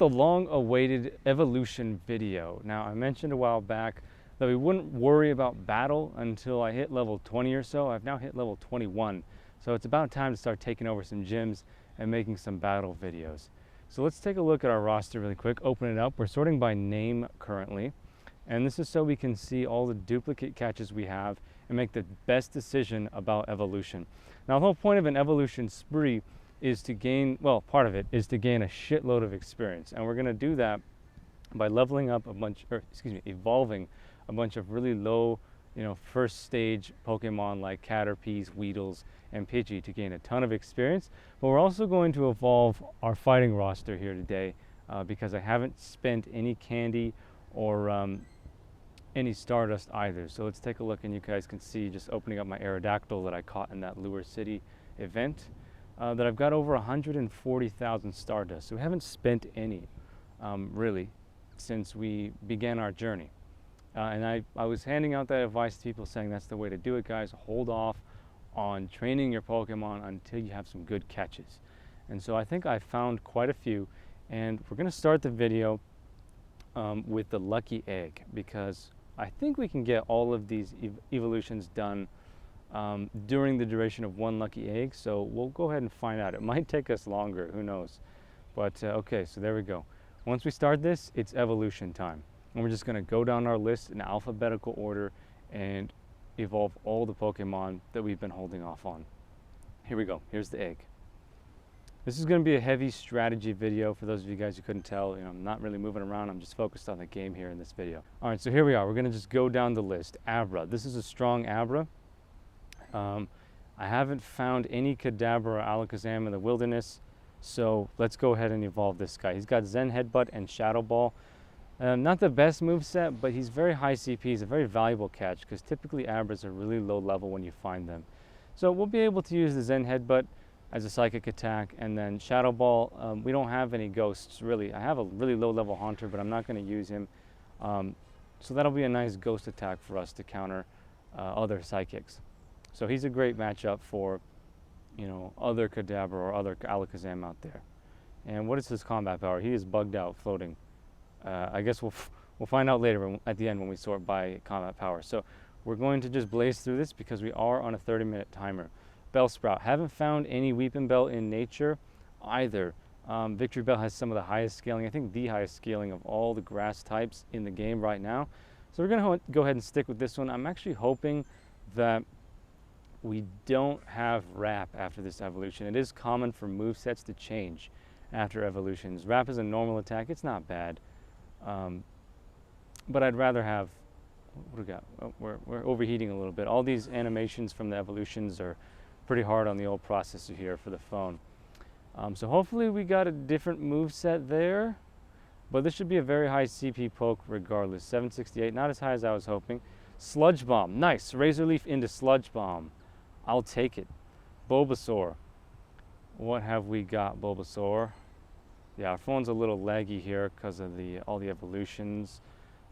the long-awaited evolution video. Now, I mentioned a while back that we wouldn't worry about battle until I hit level 20 or so. I've now hit level 21. So it's about time to start taking over some gyms and making some battle videos. So let's take a look at our roster really quick, open it up. We're sorting by name currently. And this is so we can see all the duplicate catches we have and make the best decision about evolution. Now, the whole point of an evolution spree is to gain, well, part of it is to gain a shitload of experience. And we're gonna do that by leveling up a bunch, or excuse me, evolving a bunch of really low, first stage Pokemon like Caterpies, Weedles, and Pidgey to gain a ton of experience. But we're also going to evolve our fighting roster here today because I haven't spent any candy or any Stardust either. So let's take a look, and you guys can see just opening up my Aerodactyl that I caught in that Lure City event that I've got over 140,000 Stardust. So we haven't spent any really since we began our journey. And I was handing out that advice to people saying that's the way to do it, guys. Hold off on training your Pokemon until you have some good catches. And so I think I found quite a few, and we're gonna start the video with the lucky egg, because I think we can get all of these evolutions done during the duration of one lucky egg. So we'll go ahead and find out. It might take us longer, who knows. But okay, so there we go. Once we start this, it's evolution time. And we're just gonna go down our list in alphabetical order and evolve all the Pokemon that we've been holding off on. Here we go, here's the egg. This is gonna be a heavy strategy video for those of you guys who couldn't tell. I'm not really moving around, I'm just focused on the game here in this video. All right, so here we are, we're gonna just go down the list. Abra, this is a strong Abra. I haven't found any Kadabra or Alakazam in the wilderness, so let's go ahead and evolve this guy. He's got Zen Headbutt and Shadow Ball. Not the best moveset, but he's very high CP. He's a very valuable catch because typically Abras are really low level when you find them. So we'll be able to use the Zen Headbutt as a psychic attack, and then Shadow Ball, we don't have any ghosts really. I have a really low level Haunter, but I'm not going to use him. So that'll be a nice ghost attack for us to counter other psychics. So he's a great matchup for, other Kadabra or other Alakazam out there. And what is his combat power? He is bugged out floating. I guess we'll find out later at the end when we sort by combat power. So we're going to just blaze through this because we are on a 30-minute timer. Bellsprout. Haven't found any Weeping Bell in nature either. Victory Bell has some of the highest scaling, I think the highest scaling of all the grass types in the game right now. So we're going to go ahead and stick with this one. I'm actually hoping that we don't have Wrap after this evolution. It is common for movesets to change after evolutions. Wrap is a normal attack. It's not bad. But I'd rather have, what do we got? Oh, we're overheating a little bit. All these animations from the evolutions are pretty hard on the old processor here for the phone. So hopefully we got a different moveset there, but this should be a very high CP poke regardless. 768, not as high as I was hoping. Sludge Bomb, nice. Razor Leaf into Sludge Bomb. I'll take it. Bulbasaur. What have we got, Bulbasaur? Yeah, our phone's a little laggy here because of all the evolutions.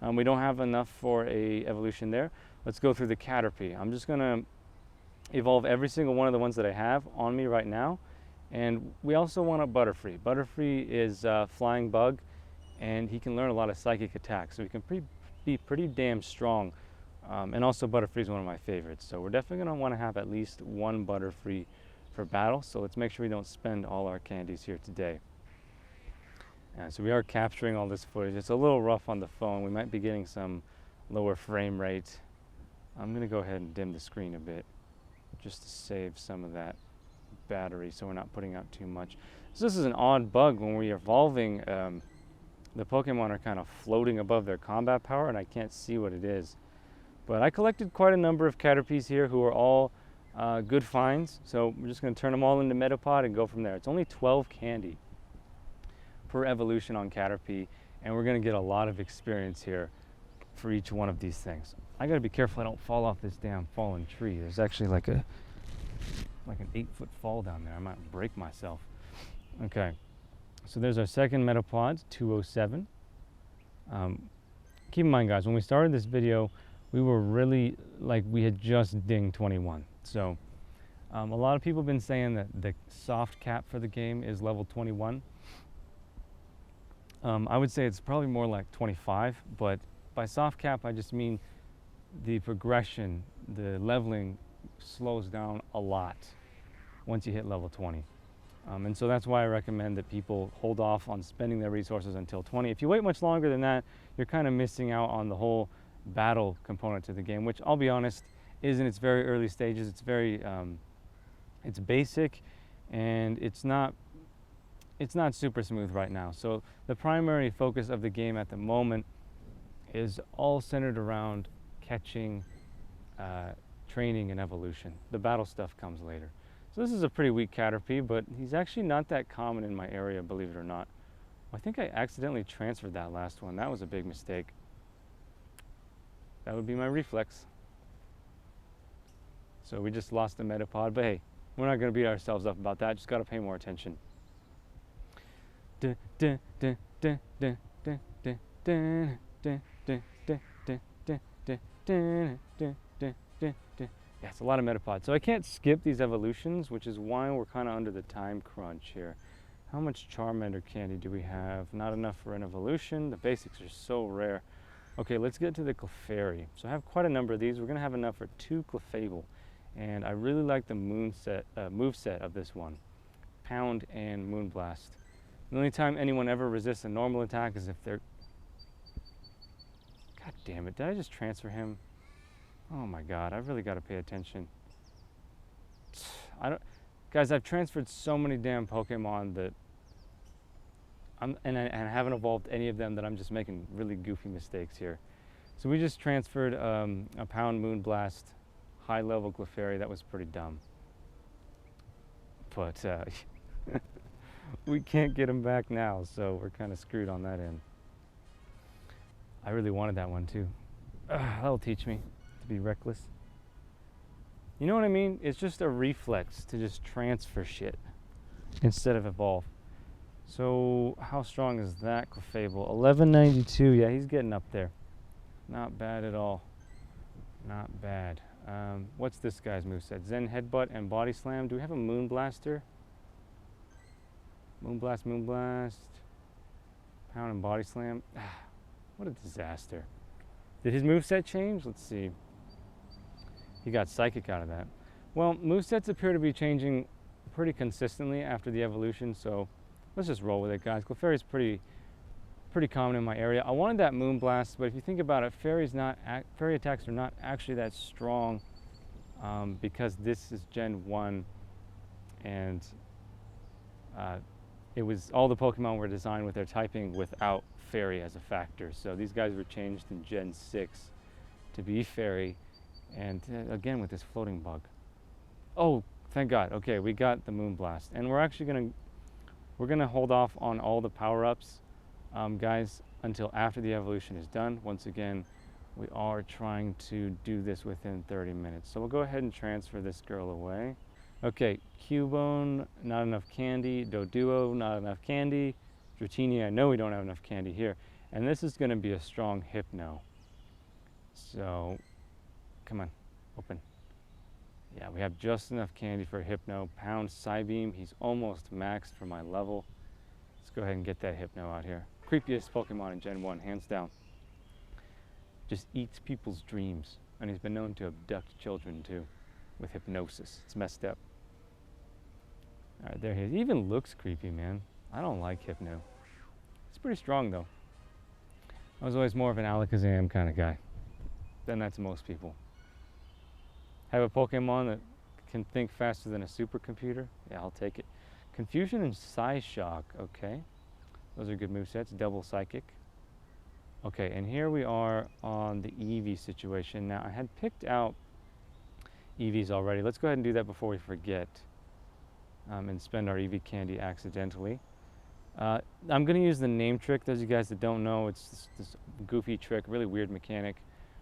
We don't have enough for a evolution there. Let's go through the Caterpie. I'm just gonna evolve every single one of the ones that I have on me right now. And we also want a Butterfree. Butterfree is a flying bug, and he can learn a lot of psychic attacks, so he can be pretty damn strong. And also Butterfree is one of my favorites. So we're definitely gonna wanna have at least one Butterfree for battle. So let's make sure we don't spend all our candies here today. So we are capturing all this footage. It's a little rough on the phone. We might be getting some lower frame rate. I'm gonna go ahead and dim the screen a bit just to save some of that battery so we're not putting out too much. So this is an odd bug. When we're evolving, the Pokemon are kind of floating above their combat power and I can't see what it is. But I collected quite a number of Caterpies here who are all good finds. So we're just gonna turn them all into Metapod and go from there. It's only 12 candy per evolution on Caterpie, and we're gonna get a lot of experience here for each one of these things. I gotta be careful I don't fall off this damn fallen tree. There's actually like an 8-foot fall down there. I might break myself. Okay, so there's our second Metapod, 207. Keep in mind, guys, when we started this video, we were really, we had just dinged 21. So a lot of people have been saying that the soft cap for the game is level 21. I would say it's probably more like 25, but by soft cap, I just mean the progression, the leveling slows down a lot once you hit level 20. And so that's why I recommend that people hold off on spending their resources until 20. If you wait much longer than that, you're kind of missing out on the whole battle component to the game, which I'll be honest, is in its very early stages. It's very, it's basic, and it's not super smooth right now. So the primary focus of the game at the moment is all centered around catching, training, and evolution. The battle stuff comes later. So this is a pretty weak Caterpie, but he's actually not that common in my area, believe it or not. I think I accidentally transferred that last one. That was a big mistake. That would be my reflex. So we just lost the Metapod, but hey, we're not going to beat ourselves up about that. Just got to pay more attention. Yeah, it's a lot of Metapod. So I can't skip these evolutions, which is why we're kind of under the time crunch here. How much Charmander candy do we have? Not enough for an evolution. The basics are so rare. Okay, let's get to the Clefairy. So I have quite a number of these. We're going to have enough for 2 Clefable. And I really like the moveset of this one. Pound and Moonblast. The only time anyone ever resists a normal attack is if they're... God damn it, did I just transfer him? Oh my god, I really got to pay attention. Guys, I've transferred so many damn Pokemon that and I haven't evolved any of them, that I'm just making really goofy mistakes here. So we just transferred a Pound Moonblast high level Clefairy. That was pretty dumb. But we can't get him back now, so we're kind of screwed on that end. I really wanted that one too. That'll teach me to be reckless. You know what I mean? It's just a reflex to just transfer shit instead of evolve. So how strong is that Clefable? 1192. Yeah, he's getting up there. Not bad at all. Not bad. What's this guy's moveset? Zen Headbutt and Body Slam. Do we have a Moonblaster? Moonblast, Moonblast. Pound and Body Slam. What a disaster. Did his moveset change? Let's see. He got Psychic out of that. Well, movesets appear to be changing pretty consistently after the evolution, so let's just roll with it, guys. Clefairy's pretty common in my area. I wanted that Moonblast, but if you think about it, fairy attacks are not actually that strong because this is Gen 1, and it was all the Pokemon were designed with their typing without fairy as a factor. So these guys were changed in Gen 6 to be fairy, and again with this floating bug. Oh, thank God. Okay, we got the Moonblast, and we're actually gonna hold off on all the power-ups, guys, until after the evolution is done. Once again, we are trying to do this within 30 minutes. So we'll go ahead and transfer this girl away. Okay, Cubone, not enough candy. Doduo, not enough candy. Dratini, I know we don't have enough candy here. And this is gonna be a strong Hypno. So, come on, open. Yeah, we have just enough candy for Hypno. Pound Psybeam, he's almost maxed for my level. Let's go ahead and get that Hypno out here. Creepiest Pokemon in Gen 1, hands down. Just eats people's dreams. And he's been known to abduct children too, with hypnosis. It's messed up. All right, there he is. He even looks creepy, man. I don't like Hypno. It's pretty strong though. I was always more of an Alakazam kind of guy than that's most people. Have a Pokemon that can think faster than a supercomputer? Yeah, I'll take it. Confusion and Psyshock, okay. Those are good movesets. Double Psychic. Okay, and here we are on the Eevee situation. Now, I had picked out Eevees already. Let's go ahead and do that before we forget and spend our Eevee candy accidentally. I'm going to use the name trick. Those of you guys that don't know, it's this goofy trick, really weird mechanic,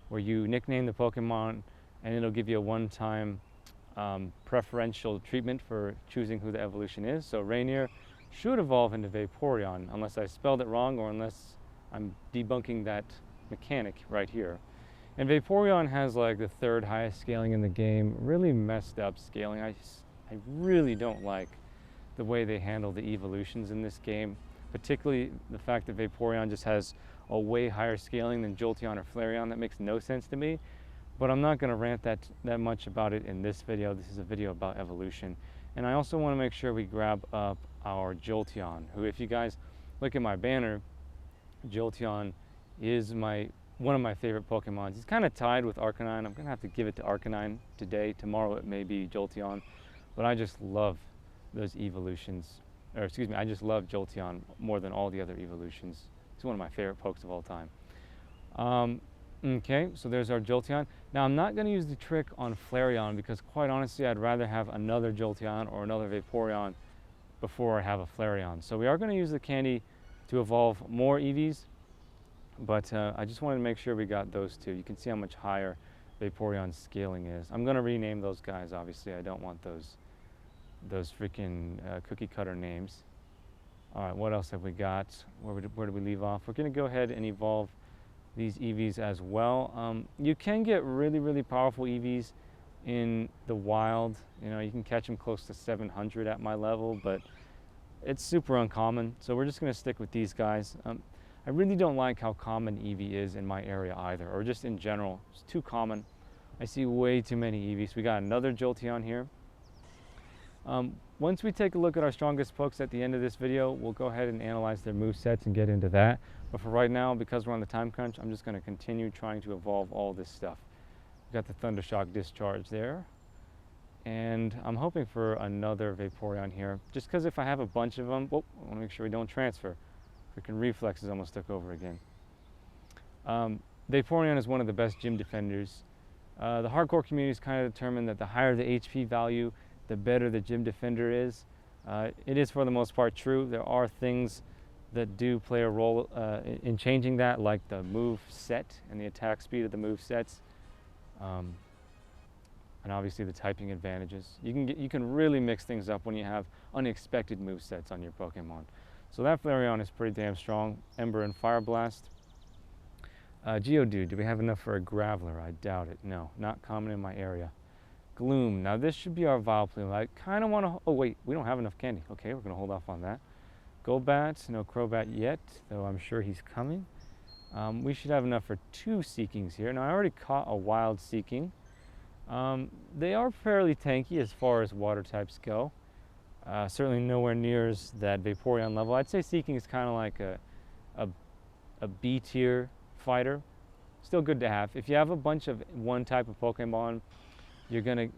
where you nickname the Pokemon and it'll give you a one-time preferential treatment for choosing who the evolution is. So Rainier should evolve into Vaporeon, unless I spelled it wrong or unless I'm debunking that mechanic right here. And Vaporeon has like the 3rd highest scaling in the game, really messed up scaling. I really don't like the way they handle the evolutions in this game. particularly the fact that Vaporeon just has a way higher scaling than Jolteon or Flareon. That makes no sense to me, but I'm not going to rant that much about it in this video. This is a video about evolution. And I also want to make sure we grab up our Jolteon, who, if you guys look at my banner, Jolteon is one of my favorite Pokemon. He's kind of tied with Arcanine. I'm going to have to give it to Arcanine today. Tomorrow it may be Jolteon. But I just love those evolutions. Or excuse me, I just love Jolteon more than all the other evolutions. He's one of my favorite Pokes of all time. Okay, so there's our Jolteon. Now I'm not going to use the trick on Flareon because quite honestly I'd rather have another Jolteon or another Vaporeon before I have a Flareon. So we are going to use the candy to evolve more EVs, but I just wanted to make sure we got those two. You can see how much higher Vaporeon's scaling is. I'm going to rename those guys, obviously. I don't want those freaking cookie cutter names. All right, what else have we got? Where did we leave off? We're going to go ahead and evolve these EVs as well. You can get really, really powerful EVs in the wild. You know, you can catch them close to 700 at my level, but it's super uncommon. So we're just going to stick with these guys. I really don't like how common Eevee is in my area either, or just in general. It's too common. I see way too many Eevees. We got another Jolteon here. Once we take a look at our strongest pokes at the end of this video, we'll go ahead and analyze their movesets and get into that. But for right now, because we're on the time crunch, I'm just going to continue trying to evolve all this stuff. We've got the Thundershock Discharge there. And I'm hoping for another Vaporeon here, just because if I have a bunch of them, I want to make sure we don't transfer. Freaking reflexes almost took over again. Vaporeon is one of the best gym defenders. The hardcore community has kind of determined that the higher the HP value, the better the gym defender is. It is for the most part true. There are things that do play a role in changing that, like the move set and the attack speed of the move sets, and obviously the typing advantages. You can really mix things up when you have unexpected move sets on your Pokemon. So that Flareon is pretty damn strong. Ember and Fire Blast. Geodude, do we have enough for a Graveler? I doubt it. No, not common in my area. Gloom. Now this should be our Vileplume. I kind of want to... Oh wait, we don't have enough candy. Okay, we're going to hold off on that. Golbat, no Crobat yet, though I'm sure he's coming. We should have enough for 2 Seekings here. Now I already caught a Wild Seeking. They are fairly tanky as far as water types go. Certainly nowhere near that Vaporeon level. I'd say Seeking is kind of like a B tier fighter. Still good to have. If you have a bunch of one type of Pokemon, you're gonna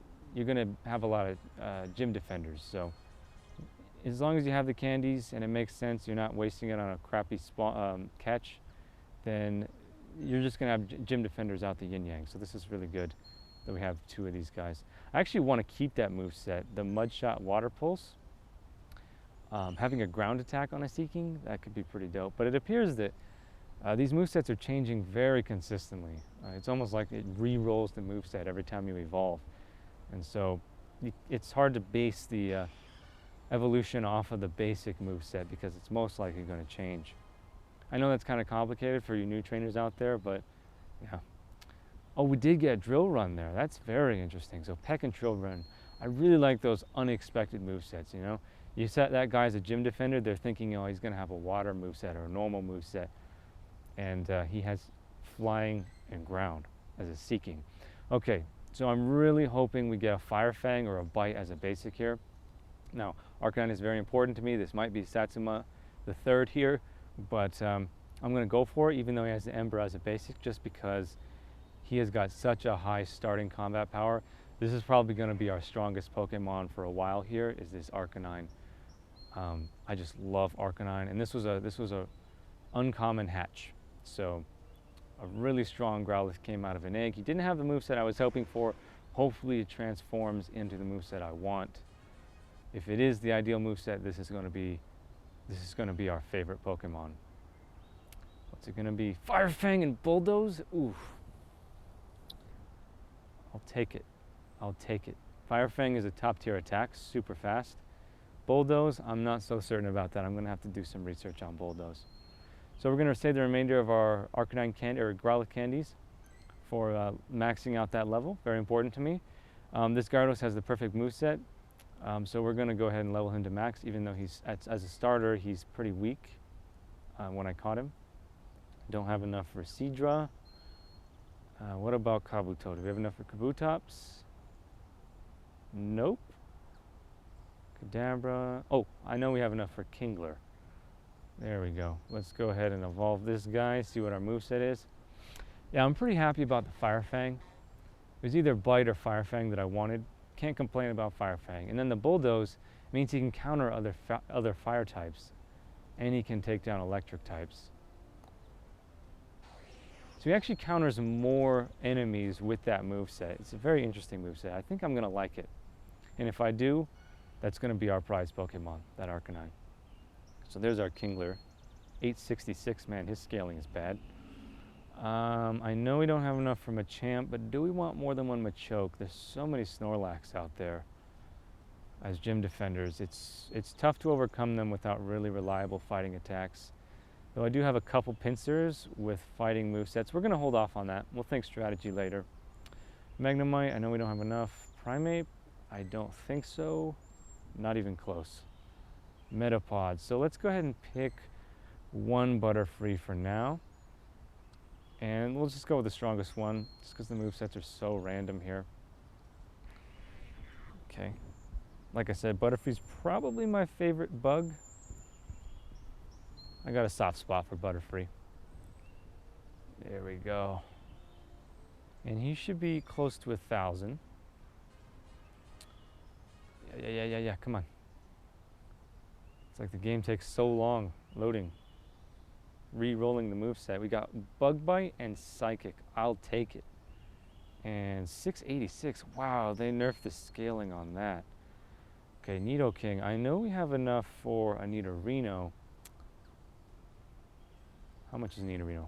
have a lot of gym defenders. So as long as you have the candies and it makes sense, you're not wasting it on a crappy catch, then you're just gonna have gym defenders out the yin yang. So this is really good that we have 2 of these guys. I actually want to keep that move set, the Mudshot Water Pulse. Having a ground attack on a Seeking, that could be pretty dope. But it appears that these movesets are changing very consistently. It's almost like it re-rolls the moveset every time you evolve. And so it's hard to base the evolution off of the basic moveset because it's most likely going to change. I know that's kind of complicated for you new trainers out there, but yeah. Oh, we did get Drill Run there. That's very interesting. So Peck and Drill Run. I really like those unexpected movesets, you know. You set that guy's a gym defender, they're thinking, oh, he's going to have a water moveset or a normal moveset. And he has flying and ground as a Seeking. Okay, so I'm really hoping we get a Fire Fang or a Bite as a basic here. Now, Arcanine is very important to me. This might be Satsuma the third here, but I'm going to go for it, even though he has the Ember as a basic, just because he has got such a high starting combat power. This is probably going to be our strongest Pokemon for a while here, is this Arcanine. I just love Arcanine, and this was a uncommon hatch. So a really strong Growlithe came out of an egg. He didn't have the moveset I was hoping for. Hopefully it transforms into the moveset I want. If it is the ideal moveset, this is going to be our favorite Pokemon. What's it going to be? Fire Fang and Bulldoze? Oof. I'll take it. I'll take it. Fire Fang is a top tier attack, super fast. Bulldoze, I'm not so certain about that. I'm going to have to do some research on Bulldoze. So we're going to save the remainder of our Arcanine candy or Growlithe candies for maxing out that level. Very important to me. This Gyarados has the perfect moveset, so we're going to go ahead and level him to max, even though he's as a starter he's pretty weak. when I caught him. Don't have enough for Seadra. What about Kabuto? Do we have enough for Kabutops? Nope. Kadabra. Oh, I know we have enough for Kingler. There we go. Let's go ahead and evolve this guy, see what our moveset is. Yeah, I'm pretty happy about the Fire Fang. It was either Bite or Fire Fang that I wanted. Can't complain about Fire Fang. And then the Bulldoze means he can counter other fire types. And he can take down electric types. So he actually counters more enemies with that moveset. It's a very interesting moveset. I think I'm going to like it. And if I do, that's going to be our prize Pokemon, that Arcanine. So there's our Kingler. 866, man, his scaling is bad. I know we don't have enough for Machamp, but do we want more than one Machoke? There's so many Snorlax out there as gym defenders. It's tough to overcome them without really reliable fighting attacks. Though I do have a couple Pincers with fighting movesets. We're going to hold off on that. We'll think strategy later. Magnemite, I know we don't have enough. Primeape, I don't think so. Not even close. Metapod. So let's go ahead and pick one Butterfree for now. And we'll just go with the strongest one, just because the movesets are so random here. Okay. Like I said, Butterfree's probably my favorite bug. I got a soft spot for Butterfree. There we go. And he should be close to 1,000. Yeah, come on. It's like the game takes so long loading. Re-rolling the moveset. We got Bug Bite and Psychic. I'll take it. And 686. Wow, they nerfed the scaling on that. Okay, Nidoking. I know we have enough for a Nidorino. How much is Nidorino?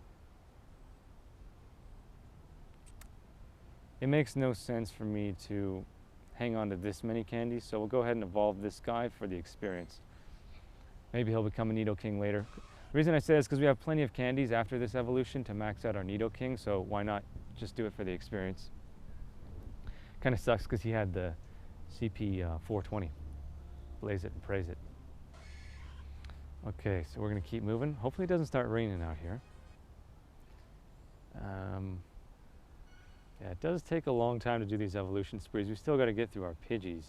It makes no sense for me to hang on to this many candies, so we'll go ahead and evolve this guy for the experience. Maybe he'll become a Nidoking later. The reason I say this is because we have plenty of candies after this evolution to max out our Nidoking, so why not just do it for the experience? Kind of sucks because he had the CP 420. Blaze it and praise it. Okay, so we're going to keep moving. Hopefully it doesn't start raining out here. Yeah, it does take a long time to do these evolution sprees. We still got to get through our Pidgeys.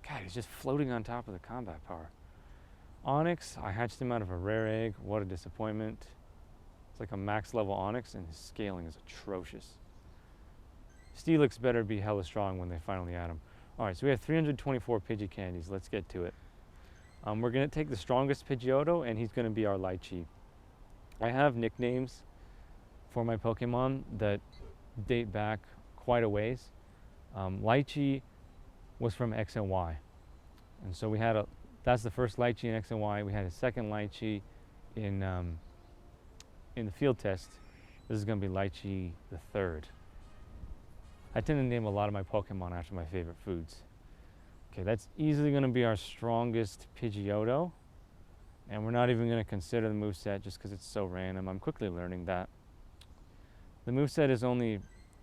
God, he's just floating on top of the combat power. Onyx, I hatched him out of a rare egg. What a disappointment. It's like a max level Onyx and his scaling is atrocious. Steelix better be hella strong when they finally add him. Alright, so we have 324 Pidgey candies. Let's get to it. We're going to take the strongest Pidgeotto and he's going to be our Lychee. I have nicknames for my Pokemon that date back quite a ways. Lychee was from X and Y. And so we had that's the first Lychee in X and Y. We had a second Lychee in the field test. This is going to be Lychee the third. I tend to name a lot of my Pokemon after my favorite foods. Okay, that's easily going to be our strongest Pidgeotto. And we're not even going to consider the moveset just because it's so random. I'm quickly learning that. The moveset is only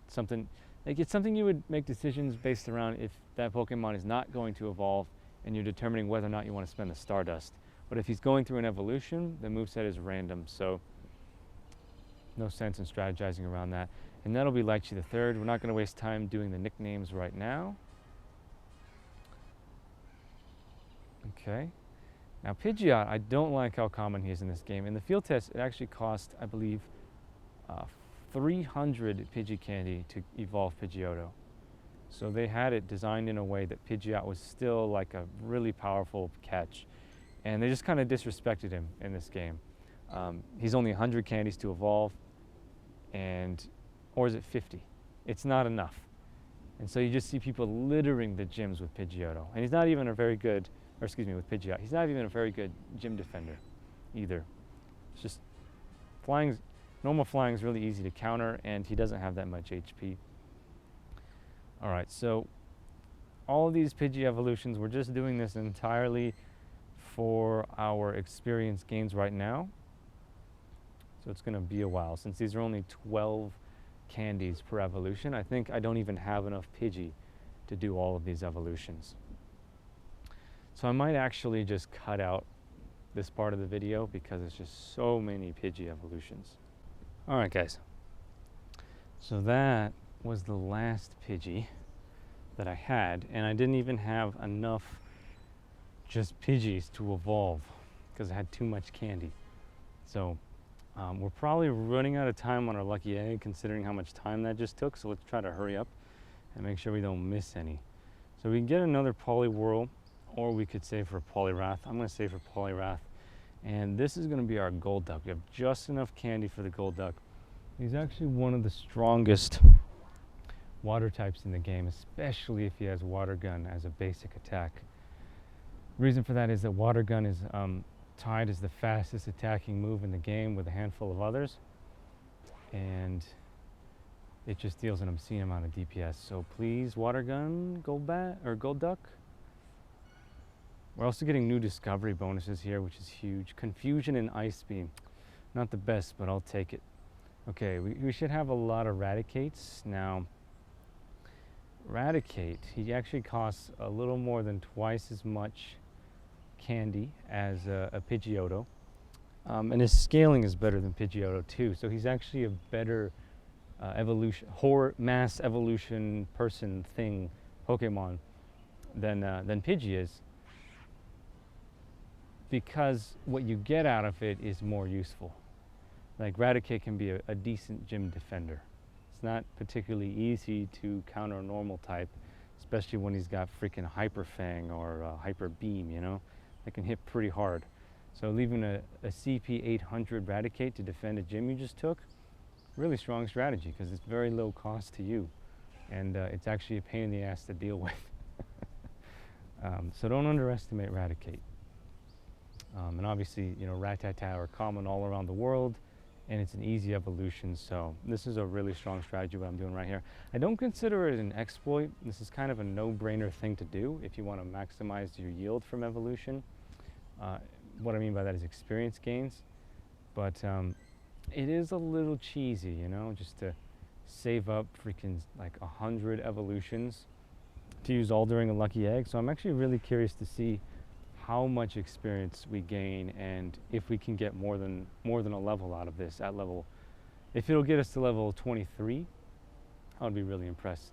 something, like it's something you would make decisions based around if that Pokemon is not going to evolve and you're determining whether or not you want to spend the Stardust. But if he's going through an evolution, the moveset is random, so no sense in strategizing around that. And that'll be Lychee the third. We're not going to waste time doing the nicknames right now. Okay. Now Pidgeot, I don't like how common he is in this game. In the field test, it actually cost, I believe, 300 Pidgey candy to evolve Pidgeotto. So they had it designed in a way that Pidgeot was still like a really powerful catch. And they just kind of disrespected him in this game. He's only 100 candies to evolve, or is it 50? It's not enough. And so you just see people littering the gyms with Pidgeotto. And he's not even a very good, or excuse me, with Pidgeot, he's not even a very good gym defender either. It's just normal flying is really easy to counter, and he doesn't have that much HP. All right, so all of these Pidgey evolutions, we're just doing this entirely for our experience gains right now. So it's going to be a while. Since these are only 12 candies per evolution, I think I don't even have enough Pidgey to do all of these evolutions. So I might actually just cut out this part of the video because it's just so many Pidgey evolutions. All right, guys. So that was the last Pidgey that I had, and I didn't even have enough just Pidgeys to evolve because I had too much candy. So we're probably running out of time on our lucky egg considering how much time that just took, so let's try to hurry up and make sure we don't miss any. So we can get another Poliwhirl, or we could save for Poliwrath. I'm going to save for Poliwrath, and this is going to be our Golduck. We have just enough candy for the Golduck. He's actually one of the strongest water types in the game, especially if he has Water Gun as a basic attack. Reason for that is that Water Gun is tied as the fastest attacking move in the game with a handful of others, and it just deals an obscene amount of DPS. So please, Water Gun, Golduck. We're also getting new discovery bonuses here, which is huge. Confusion and Ice Beam. Not the best, but I'll take it. Okay, we should have a lot of Raticates. Now, Raticate, he actually costs a little more than twice as much candy as a Pidgeotto. And his scaling is better than Pidgeotto too. So he's actually a better mass evolution person thing Pokemon than Pidgey is, because what you get out of it is more useful. Like Raticate can be a decent gym defender. It's not particularly easy to counter a normal type, especially when he's got freaking Hyper Fang or Hyper Beam, you know? That can hit pretty hard. So leaving a CP 800 Raticate to defend a gym you just took, really strong strategy because it's very low cost to you, and it's actually a pain in the ass to deal with. So don't underestimate Raticate. And obviously, you know, Rattata are common all around the world, and it's an easy evolution. So this is a really strong strategy what I'm doing right here. I don't consider it an exploit. This is kind of a no-brainer thing to do if you want to maximize your yield from evolution. What I mean by that is experience gains, but it is a little cheesy, you know, just to save up freaking like 100 evolutions to use all during a lucky egg. So I'm actually really curious to see how much experience we gain, and if we can get more than a level out of this at level. If it'll get us to level 23, I would be really impressed.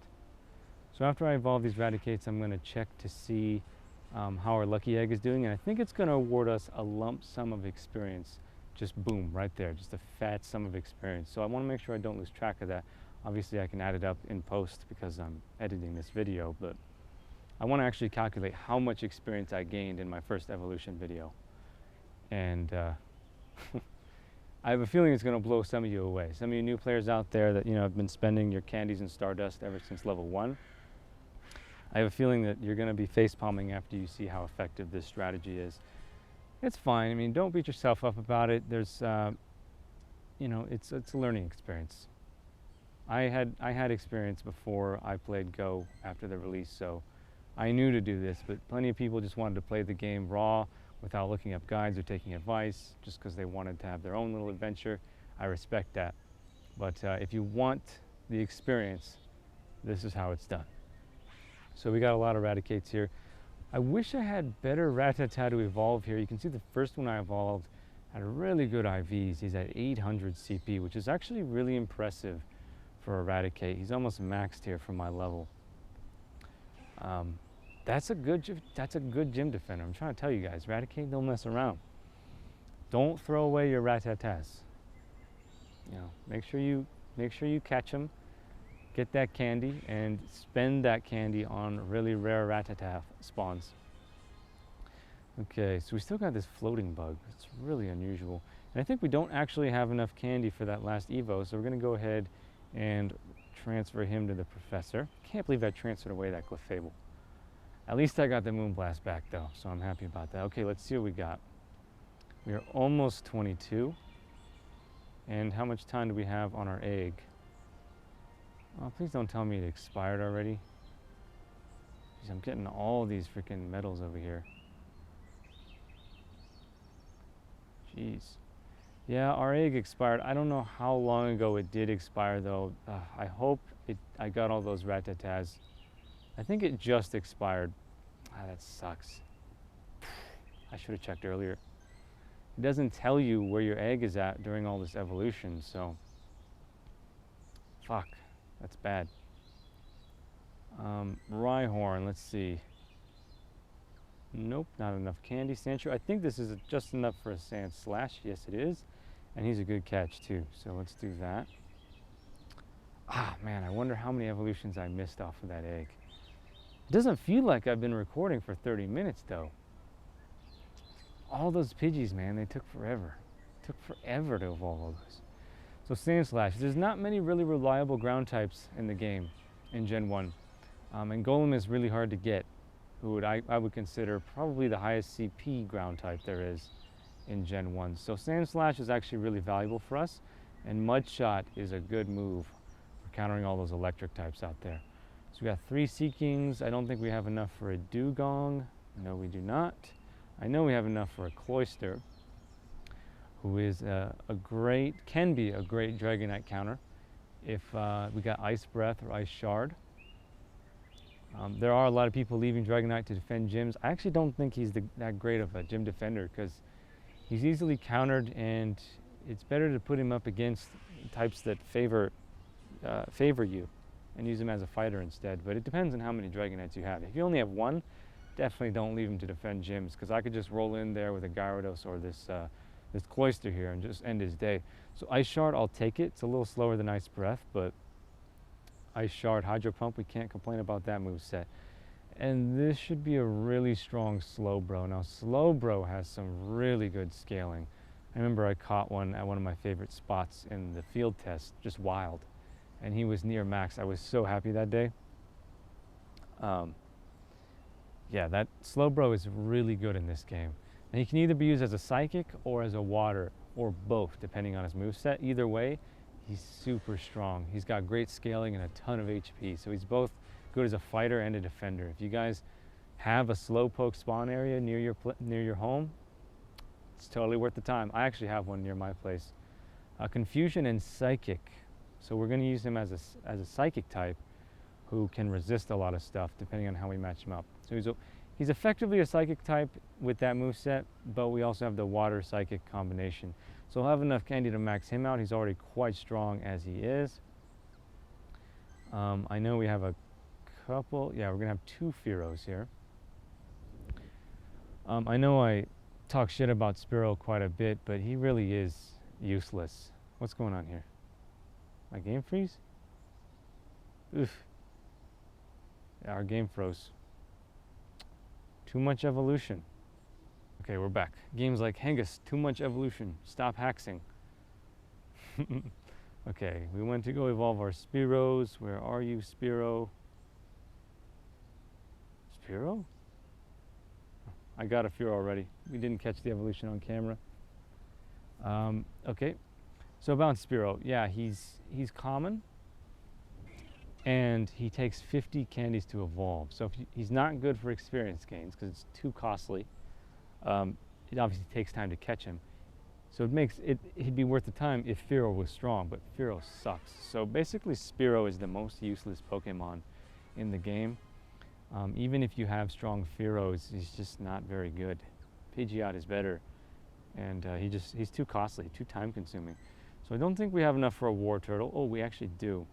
So after I evolve these Raticates, I'm going to check to see how our lucky egg is doing, and I think it's going to award us a lump sum of experience. Just boom, right there, just a fat sum of experience. So I want to make sure I don't lose track of that. Obviously I can add it up in post because I'm editing this video, but I want to actually calculate how much experience I gained in my first evolution video. And I have a feeling it's going to blow some of you away. Some of you new players out there that, you know, have been spending your candies and Stardust ever since level 1. I have a feeling that you're going to be face-palming after you see how effective this strategy is. It's fine. I mean, don't beat yourself up about it. There's, you know, it's a learning experience. I had experience before I played Go after the release, so I knew to do this, but plenty of people just wanted to play the game raw without looking up guides or taking advice, just because they wanted to have their own little adventure. I respect that. But if you want the experience, this is how it's done. So we got a lot of Raticates here. I wish I had better Rattata to evolve here. You can see the first one I evolved had really good IVs. He's at 800 CP, which is actually really impressive for a Raticate. He's almost maxed here for my level. That's a good gym defender. I'm trying to tell you guys, Raticate don't mess around. Don't throw away your Rattatas. You know, make sure you catch them, get that candy, and spend that candy on really rare Rattata spawns. Okay, so we still got this floating bug. It's really unusual. And I think we don't actually have enough candy for that last Evo, so we're gonna go ahead and transfer him to the Professor. Can't believe I transferred away that Clefable. At least I got the Moonblast back though, so I'm happy about that. Okay, let's see what we got. We are almost 22. And how much time do we have on our egg? Oh, please don't tell me it expired already. Jeez, I'm getting all these freaking medals over here. Jeez. Yeah, our egg expired. I don't know how long ago it did expire though. I hope I got all those Rattatas. I think it just expired. Ah, that sucks. I should have checked earlier. it doesn't tell you where your egg is at during all this evolution, so fuck, that's bad. Rhyhorn, let's see. Nope, not enough candy. Sandshrew, I think this is just enough for a Sand Slash. Yes, it is. And he's a good catch too, so let's do that. Ah, man, I wonder how many evolutions I missed off of that egg. It doesn't feel like I've been recording for 30 minutes though. All those Pidgeys, man, they took forever. It took forever to evolve all those. So Sand Slash, there's not many really reliable ground types in the game in Gen 1. And Golem is really hard to get, who I would consider probably the highest CP ground type there is in Gen 1. So Sand Slash is actually really valuable for us, and Mud Shot is a good move for countering all those electric types out there. So we got 3 Seekings. I don't think we have enough for a Dugong. No, we do not. I know we have enough for a Cloyster, who is can be a great Dragonite counter if we got Ice Breath or Ice Shard. There are a lot of people leaving Dragonite to defend gyms. I actually don't think he's that great of a gym defender because he's easily countered, and it's better to put him up against types that favor you and use him as a fighter instead. But it depends on how many Dragonites you have. If you only have one, definitely don't leave him to defend gyms, because I could just roll in there with a Gyarados or this Cloyster here and just end his day. So Ice Shard, I'll take it. It's a little slower than Ice Breath, but Ice Shard, Hydro Pump, we can't complain about that moveset. And this should be a really strong Slowbro. Now Slowbro has some really good scaling. I remember I caught one at one of my favorite spots in the field test, just wild. And he was near max. I was so happy that day. Yeah, that Slowbro is really good in this game. And he can either be used as a Psychic or as a Water, or both, depending on his moveset. Either way, he's super strong. He's got great scaling and a ton of HP, so he's both good as a fighter and a defender. If you guys have a Slowpoke spawn area near your home, it's totally worth the time. I actually have one near my place. Confusion and Psychic. So we're going to use him as a Psychic type who can resist a lot of stuff depending on how we match him up. So he's effectively a Psychic type with that moveset, but we also have the Water Psychic combination. So we'll have enough candy to max him out. He's already quite strong as he is. I know we have a couple, yeah, we're gonna have 2 Fearos here. I know I talk shit about Spearow quite a bit, but he really is useless. What's going on here? My game freeze? Oof. Yeah, our game froze. Too much evolution. Okay, we're back. Games like Hengest, too much evolution. Stop haxing. Okay, we went to go evolve our Spearows. Where are you, Spearow? Spearow? I got a Fearow already. We didn't catch the evolution on camera. Okay, so about Spearow, yeah, he's common, and he takes 50 candies to evolve. So he's not good for experience gains because it's too costly. It obviously takes time to catch him. So he'd be worth the time if Fearow was strong, but Fearow sucks. So basically Spearow is the most useless Pokemon in the game. Even if you have strong Fearows, he's just not very good. Pidgeot is better, and he's too costly, too time consuming. So I don't think we have enough for a War Turtle. Oh, we actually do.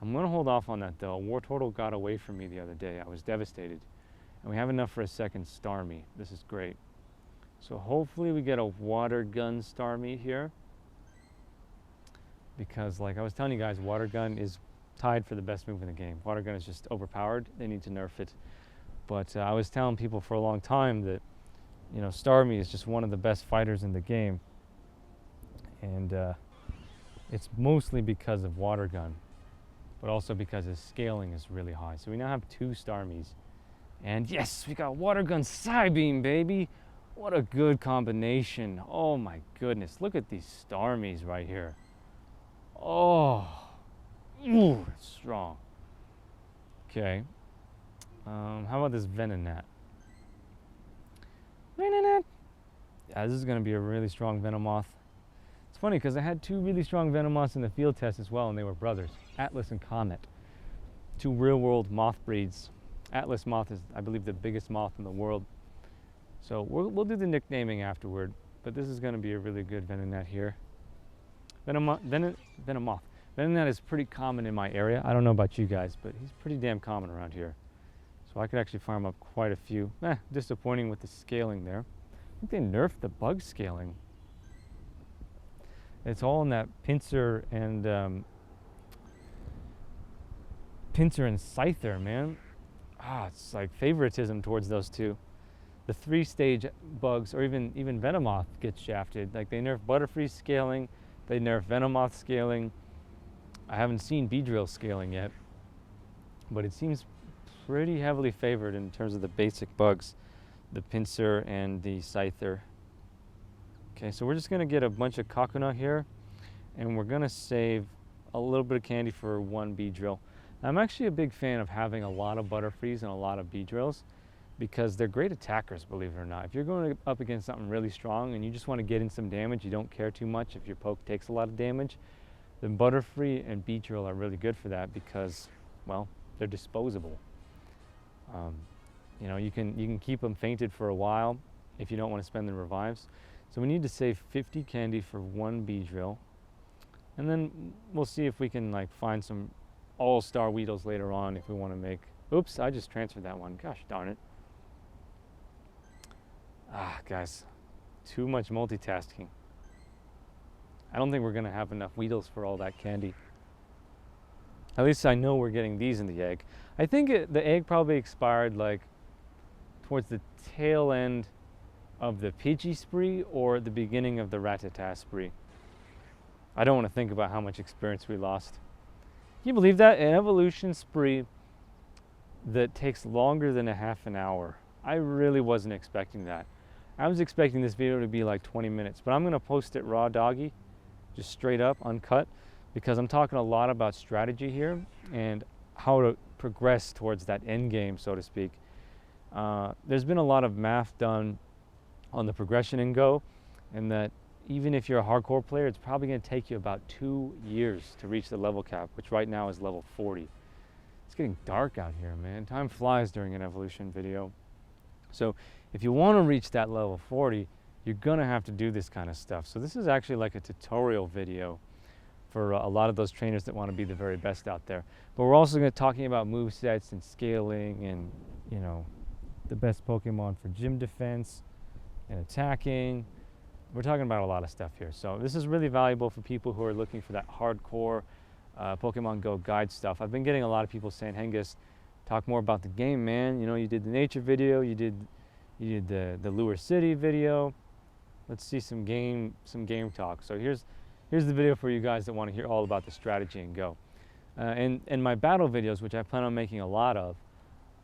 I'm gonna hold off on that though. A War Turtle got away from me the other day. I was devastated. And we have enough for a second Starmie. This is great. So hopefully we get a Water Gun Starmie here, because like I was telling you guys, Water Gun is tied for the best move in the game. Water Gun is just overpowered. They need to nerf it. But I was telling people for a long time that, you know, Starmie is just one of the best fighters in the game. And it's mostly because of Water Gun, but also because his scaling is really high. So we now have 2 Starmies. And yes, we got Water Gun Psybeam, baby. What a good combination. Oh my goodness, look at these Starmies right here. Oh, ooh, it's strong. Okay, how about this Venonat? Venonat. Yeah, this is gonna be a really strong Venomoth. It's funny because I had 2 really strong Venomoths in the field test as well, and they were brothers, Atlas and Comet. 2 real-world moth breeds. Atlas moth is, I believe, the biggest moth in the world. So we'll do the nicknaming afterward. but this is going to be a really good Venonat here. Venomoth. Venonat is pretty common in my area. I don't know about you guys, but he's pretty damn common around here. So I could actually farm up quite a few. Disappointing with the scaling there. I think they nerfed the bug scaling. It's all in that pincer and scyther, man. It's like favoritism towards those two. The 3-stage bugs, or even Venomoth gets shafted. Like they nerf Butterfree scaling, they nerf Venomoth scaling. I haven't seen Beedrill scaling yet, but it seems pretty heavily favored in terms of the basic bugs, the pincer and the scyther. Okay, so we're just gonna get a bunch of Kakuna here, and we're gonna save a little bit of candy for one Beedrill. I'm actually a big fan of having a lot of Butterfrees and a lot of Beedrills because they're great attackers, believe it or not. If you're going up against something really strong and you just want to get in some damage, you don't care too much if your poke takes a lot of damage, then Butterfree and Beedrill are really good for that because, well, they're disposable. You know, you can keep them fainted for a while if you don't want to spend the revives. So we need to save 50 candy for one Beedrill, and then we'll see if we can like find some all-star Weedles later on if we want to make... Oops, I just transferred that one. Gosh darn it. Guys, too much multitasking. I don't think we're going to have enough Weedles for all that candy. At least I know we're getting these in the egg. I think the egg probably expired like towards the tail end of the Pidgey spree or the beginning of the Rattata spree. I don't want to think about how much experience we lost. Can you believe that? An evolution spree that takes longer than a half an hour. I really wasn't expecting that. I was expecting this video to be like 20 minutes, but I'm going to post it raw doggy, just straight up, uncut, because I'm talking a lot about strategy here and how to progress towards that end game, so to speak. There's been a lot of math done on the progression in Go, and that even if you're a hardcore player, it's probably going to take you about 2 years to reach the level cap, which right now is level 40. It's getting dark out here, man. Time flies during an evolution video. So if you want to reach that level 40, you're going to have to do this kind of stuff. So this is actually like a tutorial video for a lot of those trainers that want to be the very best out there. But we're also going to be talking about movesets and scaling and, you know, the best Pokemon for gym defense and attacking. We're talking about a lot of stuff here. So this is really valuable for people who are looking for that hardcore Pokemon Go guide stuff. I've been getting a lot of people saying, Hengest, talk more about the game, man. You know, you did the nature video, you did the Lure City video. Let's see some game talk. So here's the video for you guys that want to hear all about the strategy in Go. And my battle videos, which I plan on making a lot of,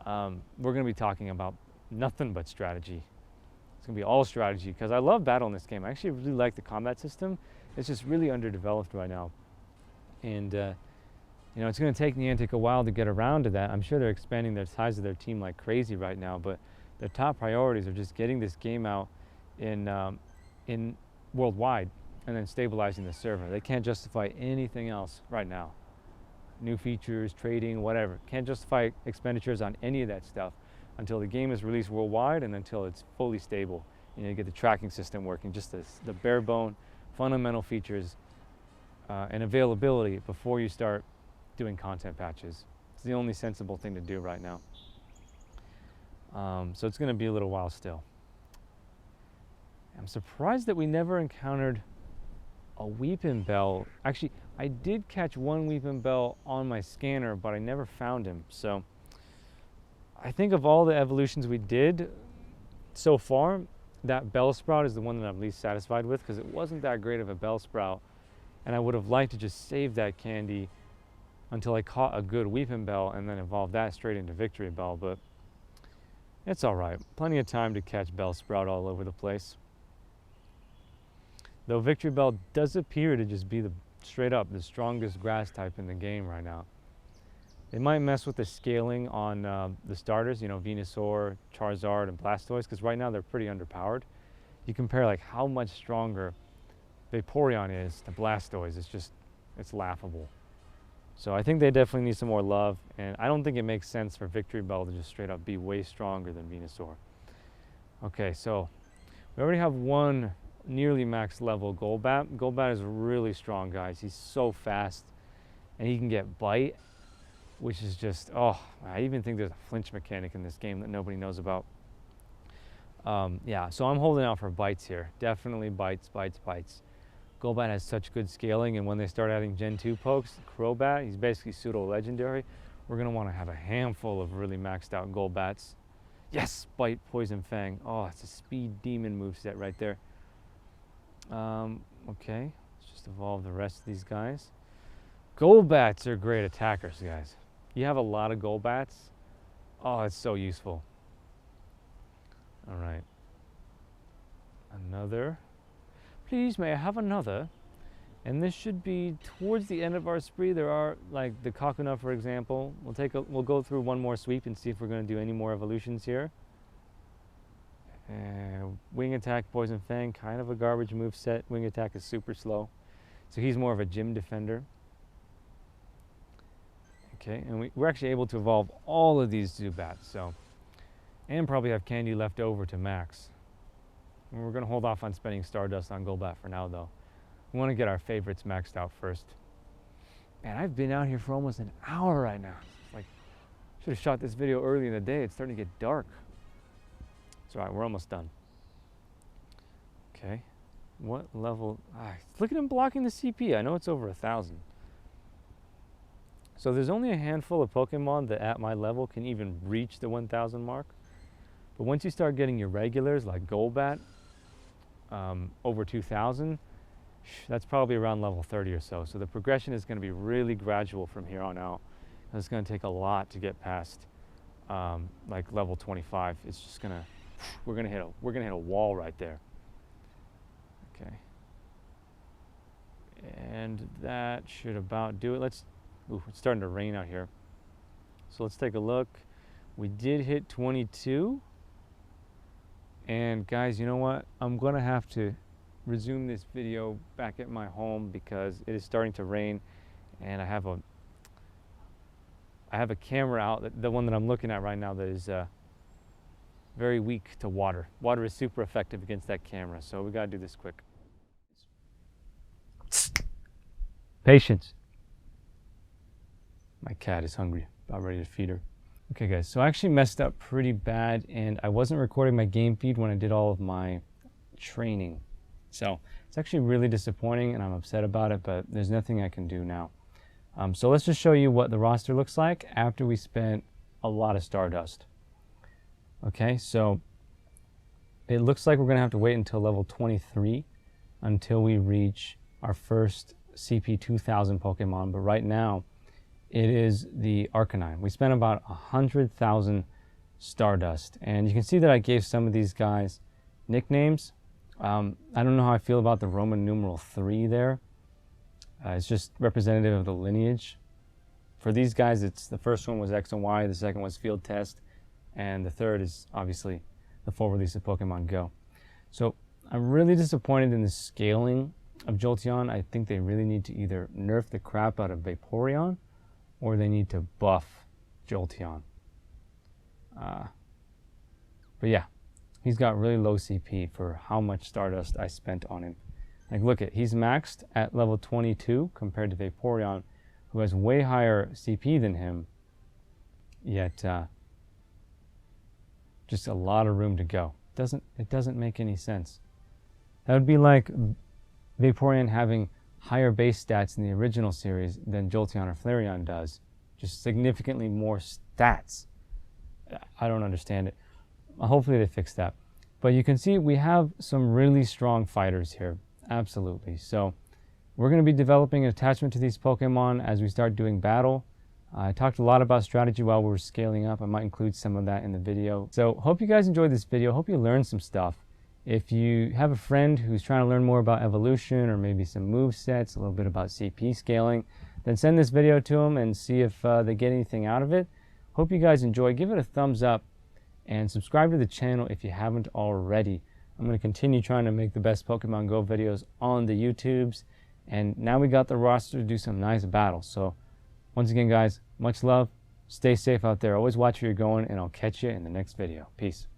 we're going to be talking about nothing but strategy. It's going to be all strategy because I love battle in this game. I actually really like the combat system. It's just really underdeveloped right now. And, you know, it's going to take Niantic a while to get around to that. I'm sure they're expanding the size of their team like crazy right now, but their top priorities are just getting this game out in worldwide and then stabilizing the server. They can't justify anything else right now. New features, trading, whatever. Can't justify expenditures on any of that stuff until the game is released worldwide and until it's fully stable. You know, you get the tracking system working, just the bare bone fundamental features and availability before you start doing content patches. It's the only sensible thing to do right now. So it's going to be a little while still. I'm surprised that we never encountered a Weepin' Bell. Actually, I did catch one Weepin' Bell on my scanner, but I never found him. So I think of all the evolutions we did so far, that Bellsprout is the one that I'm least satisfied with because it wasn't that great of a Bellsprout, and I would have liked to just save that candy until I caught a good Weepin' Bell and then evolve that straight into Victory Bell, but it's all right. Plenty of time to catch Bellsprout all over the place. Though Victory Bell does appear to just be straight up the strongest grass type in the game right now. They might mess with the scaling on the starters, you know, Venusaur, Charizard, and Blastoise, because right now they're pretty underpowered. You compare like how much stronger Vaporeon is to Blastoise, it's laughable. So I think they definitely need some more love, and I don't think it makes sense for Victory Bell to just straight up be way stronger than Venusaur. Okay, so we already have one nearly max level Golbat. Golbat is really strong, guys. He's so fast, and he can get bite, which is just, oh, I even think there's a flinch mechanic in this game that nobody knows about. Yeah, so I'm holding out for bites here. Definitely bites, bites, bites. Golbat has such good scaling, and when they start adding Gen 2 pokes, Crobat, he's basically pseudo-legendary. We're going to want to have a handful of really maxed out Golbats. Yes, Bite, Poison Fang. Oh, it's a speed demon moveset right there. Okay, let's just evolve the rest of these guys. Golbats are great attackers, guys. You have a lot of Golbats. Oh, it's so useful. All right. Another. Please, may I have another? And this should be towards the end of our spree. There are, like the Kakuna, for example. We'll go through one more sweep and see if we're going to do any more evolutions here. Wing Attack, Poison Fang, kind of a garbage move set. Wing Attack is super slow, so he's more of a gym defender. Okay, and we're actually able to evolve all of these Zubats, so, and probably have candy left over to max. And we're going to hold off on spending Stardust on Golbat for now, though. We want to get our favorites maxed out first. Man, I've been out here for almost an hour right now. It's like, should have shot this video early in the day. It's starting to get dark. It's all right, we're almost done. Okay, what level? Look at him blocking the CP. I know it's over 1,000. So there's only a handful of Pokemon that at my level can even reach the 1,000 mark. But once you start getting your regulars like Golbat, over 2,000, that's probably around level 30 or so. So the progression is going to be really gradual from here on out. And it's going to take a lot to get past like level 25. It's just going to, we're going to hit a wall right there. Okay. And that should about do it. Ooh, it's starting to rain out here. So let's take a look. We did hit 22. And guys, you know what? I'm going to have to resume this video back at my home because it is starting to rain, and I have a camera out, the one that I'm looking at right now, that is very weak to water. Water is super effective against that camera, so we got to do this quick. Patience. My cat is hungry, about ready to feed her. Okay guys, so I actually messed up pretty bad, and I wasn't recording my game feed when I did all of my training. So it's actually really disappointing, and I'm upset about it, but there's nothing I can do now. So let's just show you what the roster looks like after we spent a lot of Stardust. Okay, so it looks like we're going to have to wait until level 23 until we reach our first CP 2000 Pokemon, but right now it is the Arcanine. We spent about 100,000 Stardust, and you can see that I gave some of these guys nicknames. I don't know how I feel about the Roman numeral 3 there. It's just representative of the lineage. For these guys, the first one was X and Y, the second was Field Test, and the third is obviously the full release of Pokemon Go. So I'm really disappointed in the scaling of Jolteon. I think they really need to either nerf the crap out of Vaporeon, or they need to buff Jolteon. But yeah, he's got really low CP for how much Stardust I spent on him. Like, look at, he's maxed at level 22 compared to Vaporeon, who has way higher CP than him, yet just a lot of room to go. It doesn't make any sense. That would be like Vaporeon having higher base stats in the original series than Jolteon or Flareon does. Just significantly more stats. I don't understand it. Hopefully they fix that. But you can see we have some really strong fighters here. Absolutely. So we're going to be developing an attachment to these Pokemon as we start doing battle. I talked a lot about strategy while we were scaling up. I might include some of that in the video. So hope you guys enjoyed this video. Hope you learned some stuff. If you have a friend who's trying to learn more about evolution or maybe some move sets, a little bit about CP scaling, then send this video to them and see if they get anything out of it. Hope you guys enjoy. Give it a thumbs up and subscribe to the channel if you haven't already. I'm going to continue trying to make the best Pokemon Go videos on the YouTubes. And now we got the roster to do some nice battles. So once again, guys, much love. Stay safe out there. Always watch where you're going, and I'll catch you in the next video. Peace.